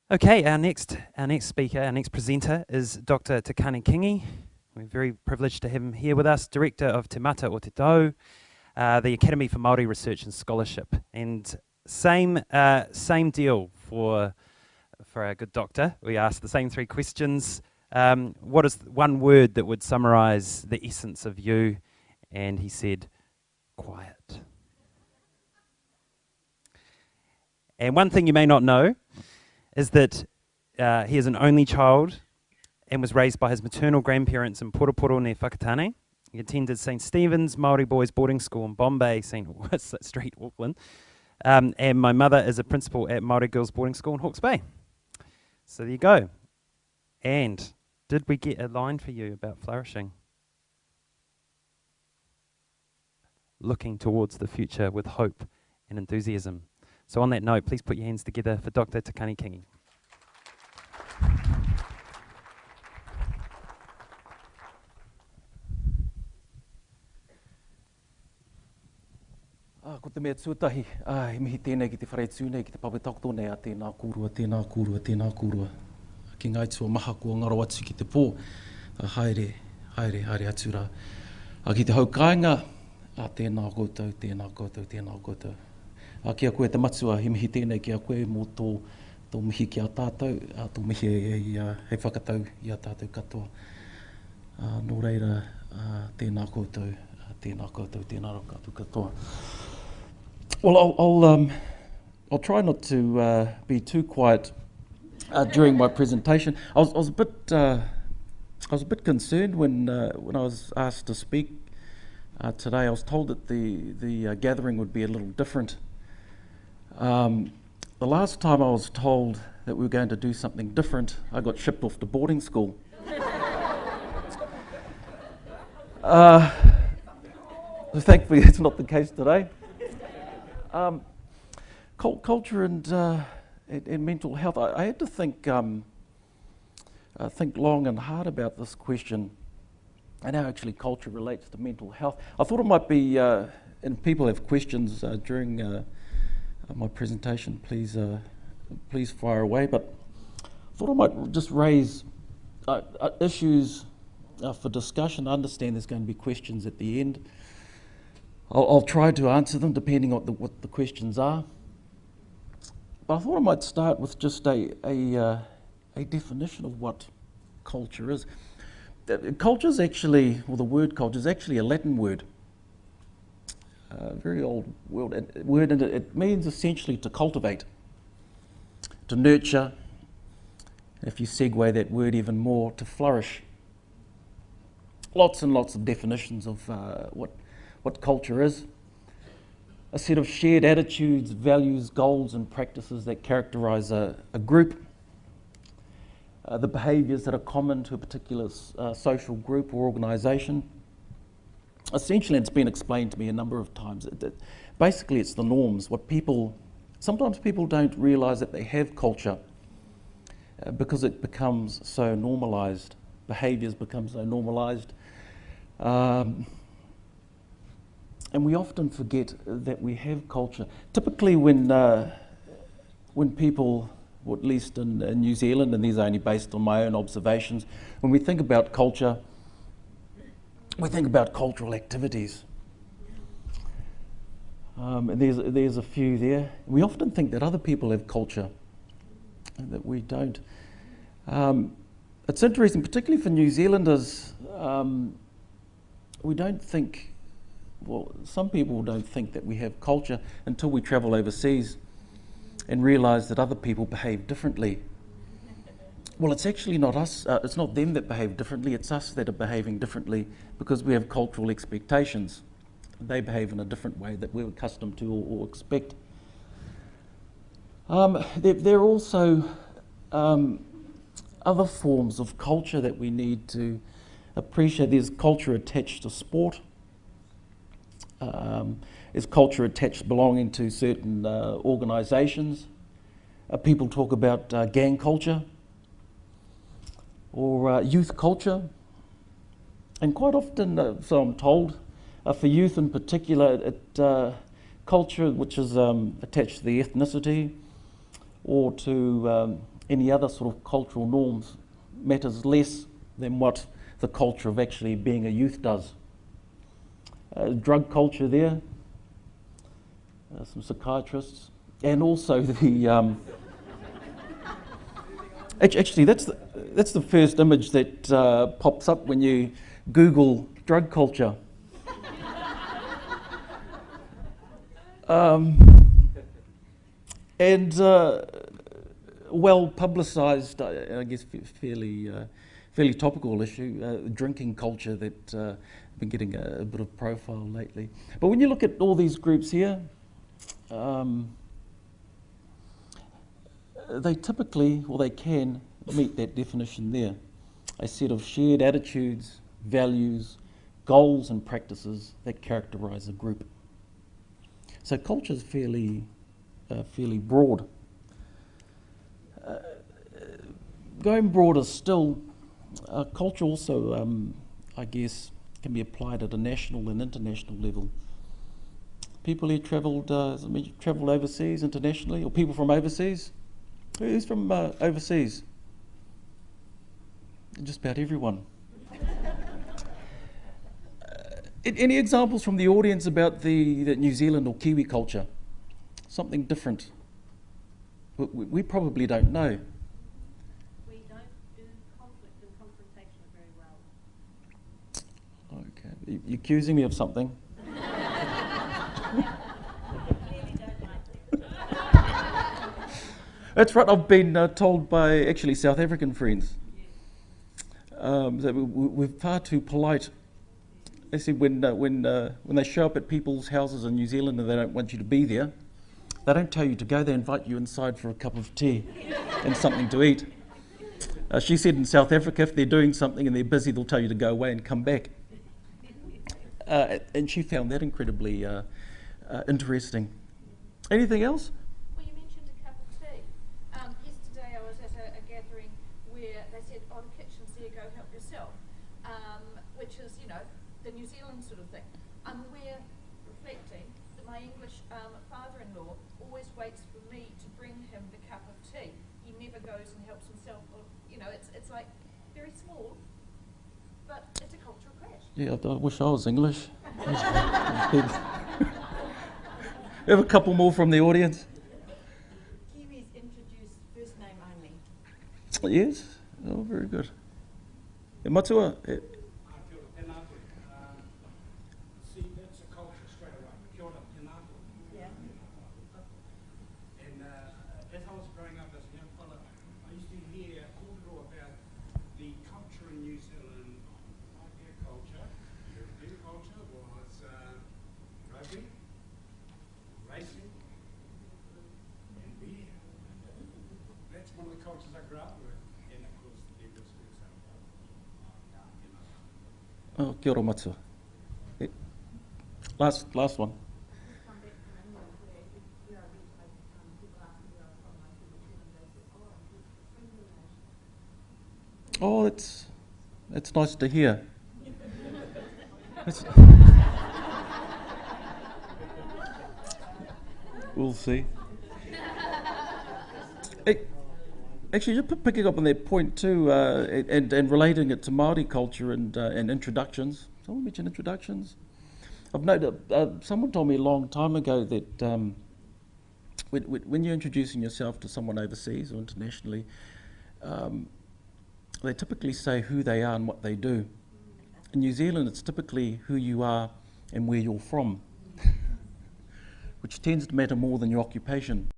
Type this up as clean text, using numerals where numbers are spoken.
Okay, our next speaker, our next presenter is Dr. Te Kingi. We're very privileged to have him here with us, Director of Te Mata o Te Tau, the Academy for Māori Research and Scholarship. And same deal for our good doctor. We asked the same three questions. What is one word that would summarise the essence of you? And he said, quiet. And one thing you may not know is that he is an only child and was raised by his maternal grandparents in Poroporo near Whakatane. He attended St. Stephen's Māori Boys Boarding School in Bombay, St. Street, Auckland. And my mother is a principal at Māori Girls Boarding School in Hawke's Bay. So there you go. And did we get a line for you about flourishing? Looking towards the future with hope and enthusiasm. So on that note, please put your hands together for Dr. Te Kingi. Ko te mea tūtahi, he mihi tēnei ki te whare tūnei, ki te pawetako tōnei a tēnā kūrua, tēnā kūrua, tēnā kūrua. Ki ngai tua maha kua ngaro atu ki te pō, haere atu rā. Ki te haukainga, tēnā koutou, tēnā koutou, tēnā koutou. Kia koe te matua, he mihi tēnei ki a koe mō tō mihi ki a tātou, tō mihi hei whakatau i a tātou katoa. Nō reira, tēnā koutou, tēnā koutou, tēnā rākatu katoa. Well, I'll try not to be too quiet during my presentation. I was a bit concerned when I was asked to speak today. I was told that the gathering would be a little different. The last time I was told that we were going to do something different, I got shipped off to boarding school. Thankfully, that's not the case today. Culture and mental health. I had to think long and hard about this question and how actually culture relates to mental health. I thought it might be, and people have questions during my presentation, please fire away. But I thought I might just raise issues for discussion. I understand there's going to be questions at the end. I'll try to answer them depending on what the questions are. But I thought I might start with just a definition of what culture is. Culture is actually, or the word culture is actually a Latin word. A very old word, and it means essentially to cultivate, to nurture, if you segue that word even more, to flourish. Lots and lots of definitions of what culture is. A set of shared attitudes, values, goals and practices that characterise a group. The behaviours that are common to a particular social group or organisation. Essentially, it's been explained to me a number of times. Basically, it's the norms. Sometimes people don't realise that they have culture because it becomes so normalised. Behaviours become so normalised. And we often forget that we have culture. Typically when people, or at least in New Zealand, and these are only based on my own observations, when we think about culture, we think about cultural activities. And there's a few there. We often think that other people have culture and that we don't. It's interesting, particularly for New Zealanders, we don't think, well, some people don't think that we have culture until we travel overseas and realise that other people behave differently. Well, it's actually not us, it's not them that behave differently, it's us that are behaving differently because we have cultural expectations. They behave in a different way that we're accustomed to or expect. There are also other forms of culture that we need to appreciate. There's culture attached to sport. There's culture attached belonging to certain organisations. People talk about gang culture or youth culture. And quite often, so I'm told, for youth in particular, culture which is attached to the ethnicity or to any other sort of cultural norms matters less than what the culture of actually being a youth does. Drug culture there, some psychiatrists, and also the actually that's the first image that pops up when you Google drug culture. And well publicised, I guess, fairly topical issue, drinking culture that been getting a bit of profile lately. But when you look at all these groups here, they typically, or they can, meet that definition there. A set of shared attitudes, values, goals and practices that characterise a group. So culture is fairly broad. Going broader still, culture also, I guess, can be applied at a national and international level. People who travelled overseas, internationally, or people from overseas. Who's from overseas? Just about everyone. Any examples from the audience about the New Zealand or Kiwi culture? Something different? We probably don't know. We don't do conflict and confrontation very well. Okay, you're accusing me of something. That's right, I've been told by actually South African friends that we're far too polite. They said when they show up at people's houses in New Zealand and they don't want you to be there, they don't tell you to go, they invite you inside for a cup of tea and something to eat. She said in South Africa, if they're doing something and they're busy, they'll tell you to go away and come back. And she found that incredibly interesting. Anything else? Well, you mentioned a cup of tea. Yesterday I was at a gathering where they said, oh, the kitchen's there, go help yourself, which is, the New Zealand sort of thing. I'm aware, reflecting, that my English father-in-law always waits for me to bring him the cup of tea. He never goes and helps himself. Or, it's like very small, but it's a cultural clash. Yeah, I wish I was English. We have a couple more from the audience. Kiwis introduce first name only. Yes? Oh, very good. Matua? See, that's a culture straight away. Kia ora, tēnā koe. Yeah. And as I was growing up as a young fella, I used to hear kōrero about the culture in New Zealand. My culture, European culture, was rugby, racing, and beer. That's one of the cultures I grew up with. And of course, there was Oh, kia ora matua. Last one. Come back from England where I read people asking where I was from, like New Zealand, they said, oh, I'm from the nation. Oh, that's nice to hear. We'll see. Actually, just picking up on that point too, and relating it to Māori culture and introductions. Someone mentioned introductions. I've noted, someone told me a long time ago that when you're introducing yourself to someone overseas or internationally, they typically say who they are and what they do. In New Zealand, it's typically who you are and where you're from, which tends to matter more than your occupation.